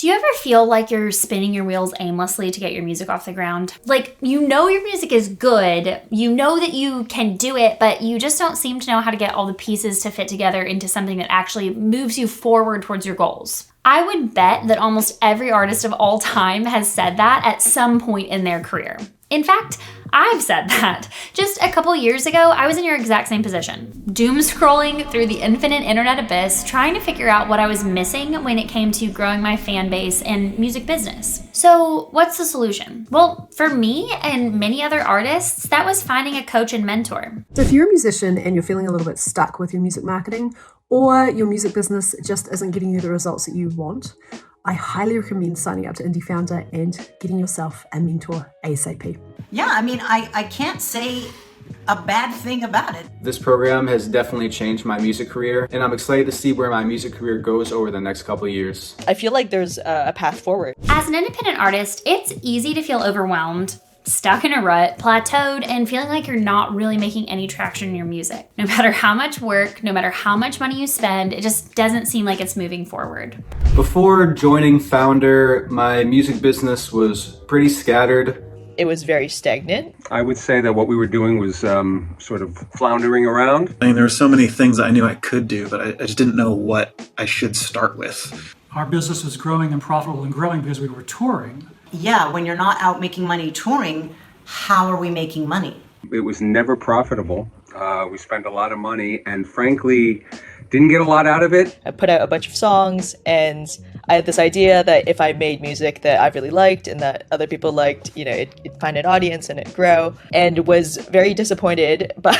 Do you ever feel like you're spinning your wheels aimlessly to get your music off the ground? Like, you know your music is good, you know that you can do it, but you just don't seem to know how to get all the pieces to fit together into something that actually moves you forward towards your goals. I would bet that almost every artist of all time has said that at some point in their career. In fact, I've said that. Just a couple years ago, I was in your exact same position, doom scrolling through the infinite internet abyss, trying to figure out what I was missing when it came to growing my fan base and music business. So what's the solution? Well, for me and many other artists, that was finding a coach and mentor. So if you're a musician and you're feeling a little bit stuck with your music marketing, or your music business just isn't getting you the results that you want, I highly recommend signing up to IndieFounder and getting yourself a mentor ASAP. Yeah, I mean, I can't say a bad thing about it. This program has definitely changed my music career, and I'm excited to see where my music career goes over the next couple of years. I feel like there's a path forward. As an independent artist, it's easy to feel overwhelmed, stuck in a rut, plateaued, and feeling like you're not really making any traction in your music. No matter how much work, no matter how much money you spend, it just doesn't seem like it's moving forward. Before joining Founder, my music business was pretty scattered. It was very stagnant. I would say that what we were doing was sort of floundering around. I mean, there were so many things I knew I could do, but I just didn't know what I should start with. Our business was growing and profitable and growing because we were touring. Yeah, when you're not out making money touring, how are we making money? It was never profitable. We spent a lot of money and frankly, didn't get a lot out of it. I put out a bunch of songs and I had this idea that if I made music that I really liked and that other people liked, it'd find an audience and it'd grow, and was very disappointed by,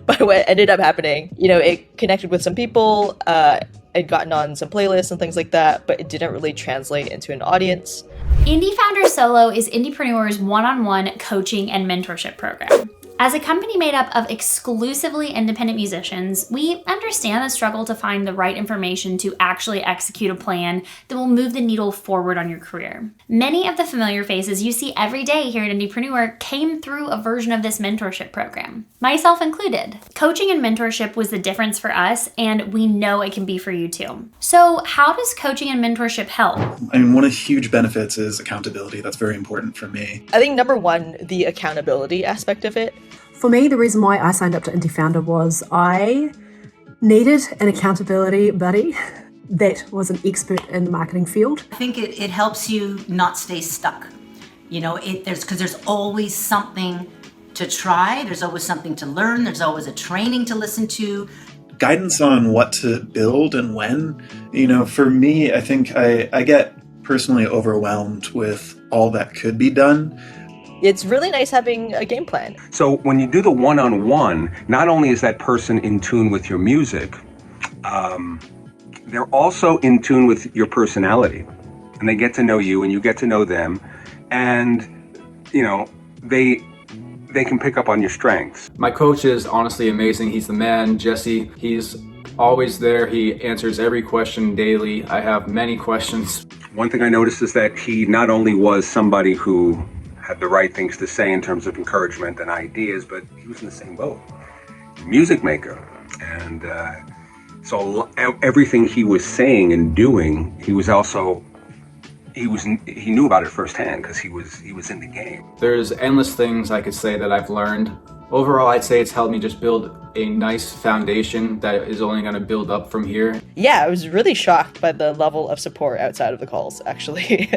by what ended up happening. It connected with some people, I'd gotten on some playlists and things like that, but it didn't really translate into an audience. IndieFounder Solo is Indiepreneurs' one-on-one coaching and mentorship program. As a company made up of exclusively independent musicians, we understand the struggle to find the right information to actually execute a plan that will move the needle forward on your career. Many of the familiar faces you see every day here at Indiepreneur came through a version of this mentorship program, myself included. Coaching and mentorship was the difference for us, and we know it can be for you too. So how does coaching and mentorship help? I mean, one of the huge benefits is accountability. That's very important for me. I think number one, the accountability aspect of it. For me, the reason why I signed up to IndieFounder was I needed an accountability buddy that was an expert in the marketing field. I think it helps you not stay stuck. Because there's always something to try, there's always something to learn, there's always a training to listen to. Guidance on what to build and when. For me, I think I get personally overwhelmed with all that could be done. It's really nice having a game plan. So when you do the one-on-one, not only is that person in tune with your music, they're also in tune with your personality. And they get to know you and you get to know them. And, they can pick up on your strengths. My coach is honestly amazing. He's the man, Jesse. He's always there. He answers every question daily. I have many questions. One thing I noticed is that he not only was somebody who had the right things to say in terms of encouragement and ideas, but he was in the same boat. Music maker. And so everything he was saying and doing, he knew about it firsthand because he was in the game. There's endless things I could say that I've learned. Overall, I'd say it's helped me just build a nice foundation that is only going to build up from here. Yeah, I was really shocked by the level of support outside of the calls, actually.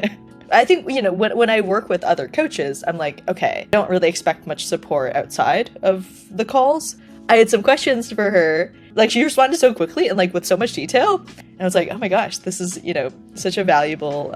I think, when I work with other coaches, I'm like, okay, I don't really expect much support outside of the calls. I had some questions for her. She responded so quickly and with so much detail. And I was like, oh my gosh, this is, such a valuable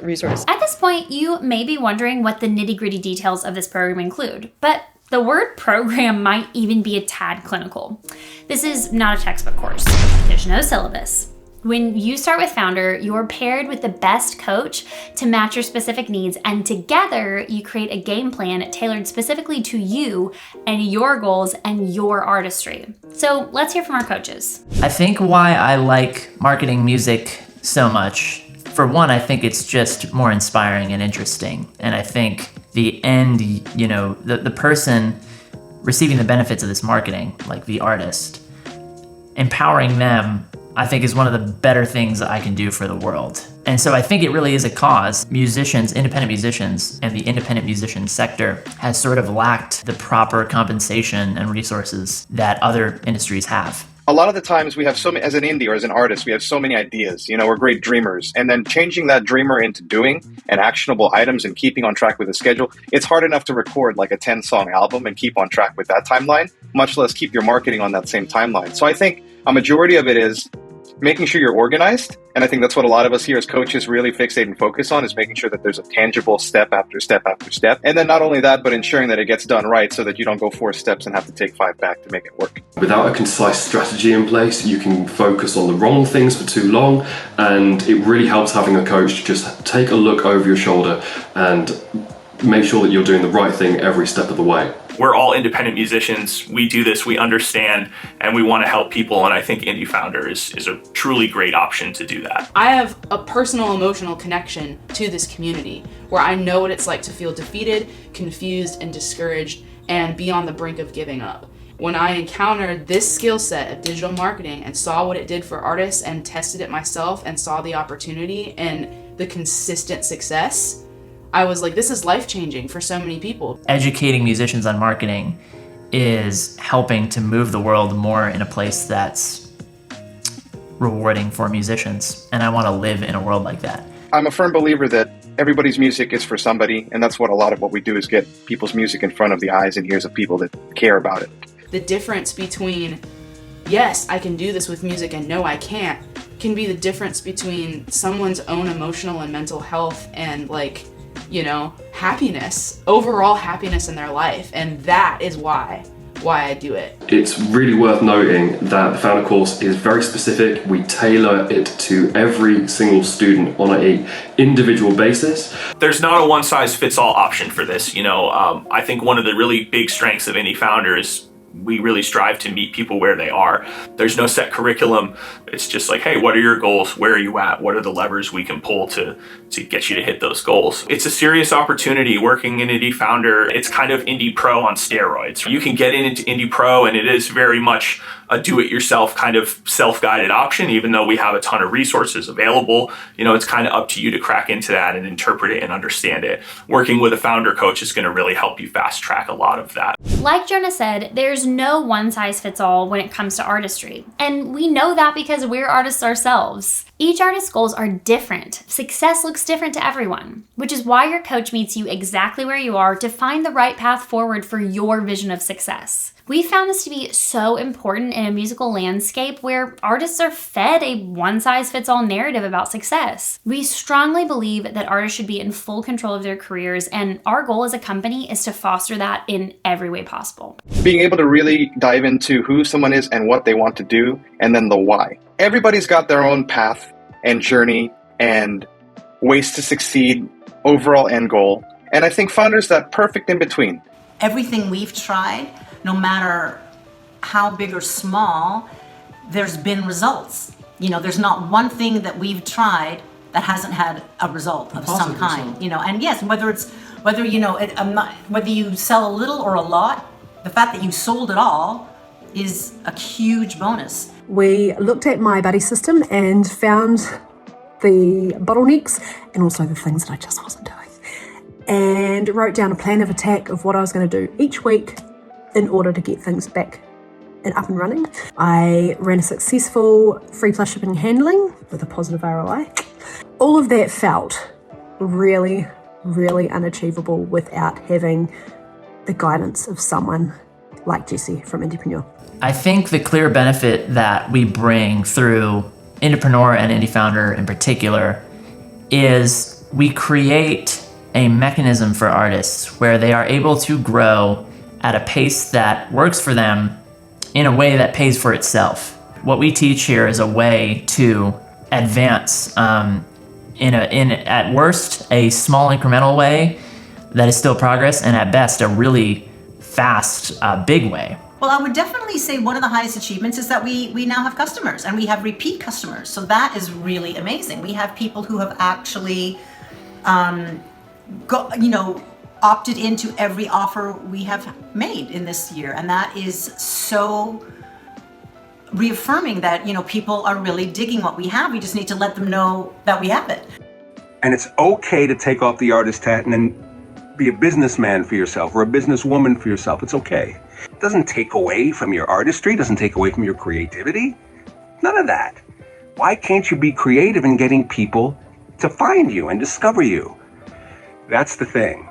resource. At this point, you may be wondering what the nitty-gritty details of this program include, but the word program might even be a tad clinical. This is not a textbook course. There's no syllabus. When you start with Founder, you're paired with the best coach to match your specific needs, and together you create a game plan tailored specifically to you and your goals and your artistry. So let's hear from our coaches. I think why I like marketing music so much, for one, I think it's just more inspiring and interesting. And I think the end, the person receiving the benefits of this marketing, like the artist, empowering them I think is one of the better things I can do for the world. And so I think it really is a cause. Musicians, independent musicians, and the independent musician sector has sort of lacked the proper compensation and resources that other industries have. A lot of the times we have so many, as an indie or as an artist, we have so many ideas, we're great dreamers. And then changing that dreamer into doing and actionable items and keeping on track with the schedule, it's hard enough to record like a 10-song album and keep on track with that timeline, much less keep your marketing on that same timeline. So I think a majority of it is making sure you're organized. And I think that's what a lot of us here as coaches really fixate and focus on, is making sure that there's a tangible step after step after step. And then not only that, but ensuring that it gets done right so that you don't go 4 steps and have to take 5 back to make it work. Without a concise strategy in place, you can focus on the wrong things for too long. And it really helps having a coach to just take a look over your shoulder and make sure that you're doing the right thing every step of the way. We're all independent musicians. We do this, we understand, and we want to help people. And I think IndieFounder is a truly great option to do that. I have a personal emotional connection to this community where I know what it's like to feel defeated, confused, and discouraged, and be on the brink of giving up. When I encountered this skill set of digital marketing and saw what it did for artists and tested it myself and saw the opportunity and the consistent success, I was like, this is life-changing for so many people. Educating musicians on marketing is helping to move the world more in a place that's rewarding for musicians. And I want to live in a world like that. I'm a firm believer that everybody's music is for somebody. And that's what a lot of what we do, is get people's music in front of the eyes and ears of people that care about it. The difference between, yes, I can do this with music and no, I can't, can be the difference between someone's own emotional and mental health and happiness, overall happiness in their life. And that is why I do it. It's really worth noting that the Founder course is very specific. We tailor it to every single student on an individual basis. There's not a one-size-fits-all option for this. I think one of the really big strengths of IndieFounder is we really strive to meet people where they are. There's no set curriculum. It's just like, hey, what are your goals? Where are you at? What are the levers we can pull to get you to hit those goals? It's a serious opportunity working in IndieFounder. It's kind of Indie Pro on steroids. You can get into Indie Pro, and it is very much a do-it-yourself kind of self-guided option, even though we have a ton of resources available. It's kind of up to you to crack into that and interpret it and understand it. Working with a founder coach is going to really help you fast track a lot of that. Like Jonah said, there's no one size fits all when it comes to artistry. And we know that because we're artists ourselves. Each artist's goals are different. Success looks different to everyone, which is why your coach meets you exactly where you are to find the right path forward for your vision of success. We found this to be so important in a musical landscape where artists are fed a one-size-fits-all narrative about success. We strongly believe that artists should be in full control of their careers, and our goal as a company is to foster that in every way possible. Being able to really dive into who someone is and what they want to do, and then the why. Everybody's got their own path and journey and ways to succeed, overall end goal. And I think Founder's that perfect in between. Everything we've tried, no matter how big or small, there's been results. There's not one thing that we've tried that hasn't had a result of some kind. And yes, whether you sell a little or a lot, the fact that you sold it all is a huge bonus. We looked at my buddy system and found the bottlenecks and also the things that I just wasn't doing, and wrote down a plan of attack of what I was going to do each week in order to get things back and up and running. I ran a successful free plus shipping and handling with a positive ROI. All of that felt really, really unachievable without having the guidance of someone like Jesse from Indiepreneur. I think the clear benefit that we bring through Indiepreneur and IndieFounder in particular is we create a mechanism for artists where they are able to grow at a pace that works for them in a way that pays for itself. What we teach here is a way to advance in at worst a small incremental way that is still progress, and at best a really fast big way. Well, I would definitely say one of the highest achievements is that we now have customers, and we have repeat customers. So that is really amazing. We have people who have actually opted into every offer we have made in this year, and that is so reaffirming that, people are really digging what we have. We just need to let them know that we have it. And it's okay to take off the artist hat and then be a businessman for yourself or a businesswoman for yourself. It's okay. It doesn't take away from your artistry, doesn't take away from your creativity. None of that. Why can't you be creative in getting people to find you and discover you? That's the thing.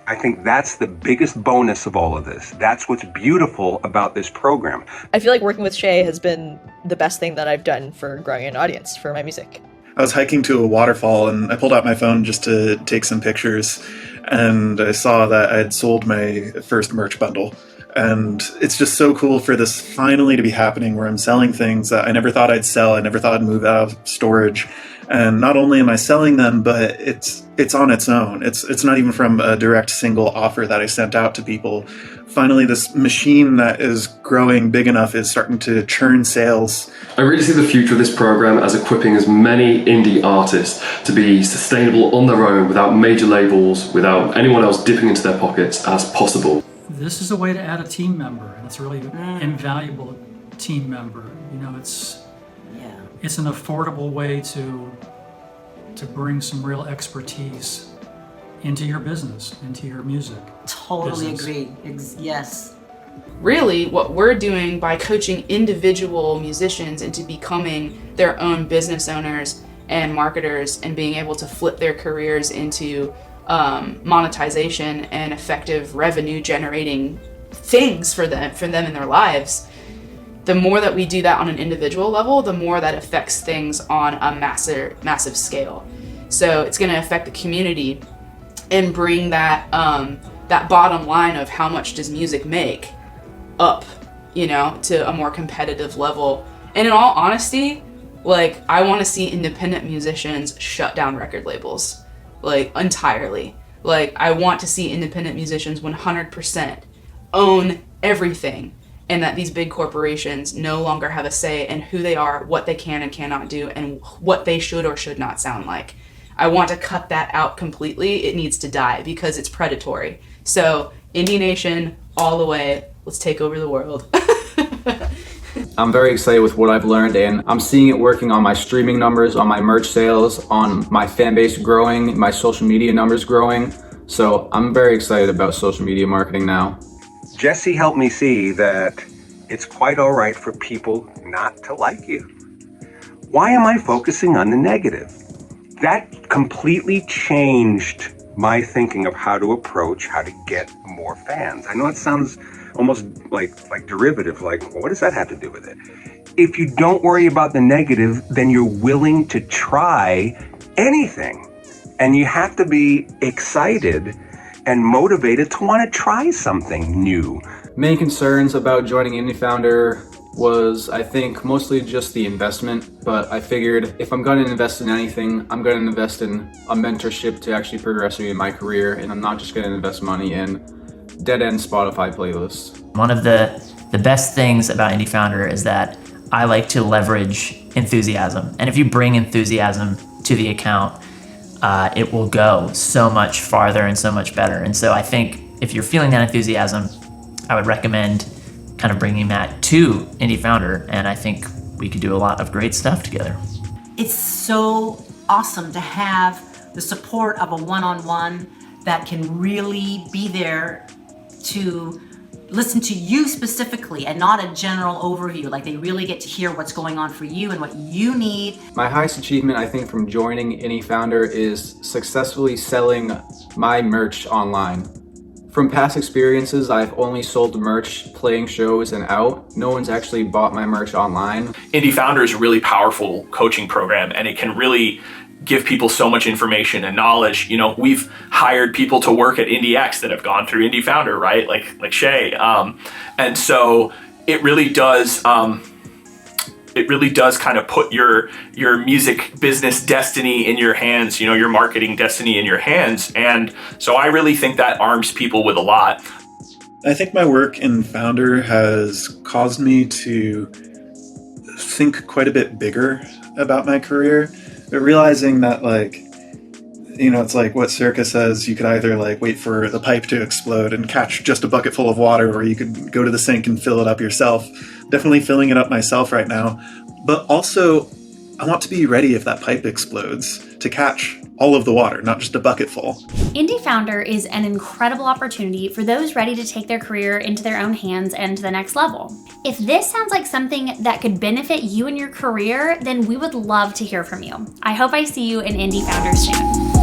I think that's the biggest bonus of all of this. That's what's beautiful about this program. I feel like working with Shay has been the best thing that I've done for growing an audience for my music. I was hiking to a waterfall and I pulled out my phone just to take some pictures, and I saw that I had sold my first merch bundle. And it's just so cool for this finally to be happening where I'm selling things that I never thought I'd sell. I never thought I'd move out of storage. And not only am I selling them, but it's on its own. It's not even from a direct single offer that I sent out to people. Finally, this machine that is growing big enough is starting to churn sales. I really see the future of this program as equipping as many indie artists to be sustainable on their own without major labels, without anyone else dipping into their pockets as possible. This is a way to add a team member, and it's a really invaluable team member. It's an affordable way to bring some real expertise into your business, into your music. Totally business. agree. Yes. Really, what we're doing by coaching individual musicians into becoming their own business owners and marketers and being able to flip their careers into monetization and effective revenue generating things for them in their lives. The more that we do that on an individual level, the more that affects things on a massive scale. So it's going to affect the community and bring that that bottom line of how much does music make up, to a more competitive level. And in all honesty, I want to see independent musicians shut down record labels, entirely. I want to see independent musicians 100% own everything, and that these big corporations no longer have a say in who they are, what they can and cannot do, and what they should or should not sound like. I want to cut that out completely. It needs to die because it's predatory. So, Indie Nation, all the way. Let's take over the world. I'm very excited with what I've learned, and I'm seeing it working on my streaming numbers, on my merch sales, on my fan base growing, my social media numbers growing. So I'm very excited about social media marketing now. Jesse helped me see that it's quite all right for people not to like you. Why am I focusing on the negative? That completely changed my thinking of how to approach, how to get more fans. I know it sounds almost like derivative, what does that have to do with it? If you don't worry about the negative, then you're willing to try anything. And you have to be excited and motivated to want to try something new. Main concerns about joining IndieFounder was, I think, mostly just the investment, but I figured if I'm going to invest in anything, I'm going to invest in a mentorship to actually progress me in my career, and I'm not just going to invest money in dead-end Spotify playlists. One of the best things about IndieFounder is that I like to leverage enthusiasm, and if you bring enthusiasm to the account, it will go so much farther and so much better. And so I think if you're feeling that enthusiasm, I would recommend kind of bringing that to IndieFounder, and I think we could do a lot of great stuff together. It's so awesome to have the support of a one-on-one that can really be there to listen to you specifically and not a general overview. They really get to hear what's going on for you and what you need. My highest achievement, I think, from joining IndieFounder is successfully selling my merch online. From past experiences, I've only sold merch playing shows and out. No one's actually bought my merch online. IndieFounder is a really powerful coaching program, and it can really give people so much information and knowledge. We've hired people to work at IndieX that have gone through IndieFounder, right? Like Shay. And so it really does kind of put your music business destiny in your hands, your marketing destiny in your hands. And so I really think that arms people with a lot. I think my work in Founder has caused me to think quite a bit bigger about my career, but realizing that you know, it's like what Circa says, you could either like wait for the pipe to explode and catch just a bucket full of water, or you could go to the sink and fill it up yourself. Definitely filling it up myself right now. But also, I want to be ready if that pipe explodes to catch all of the water, not just a bucket full. IndieFounder is an incredible opportunity for those ready to take their career into their own hands and to the next level. If this sounds like something that could benefit you in your career, then we would love to hear from you. I hope I see you in IndieFounder soon.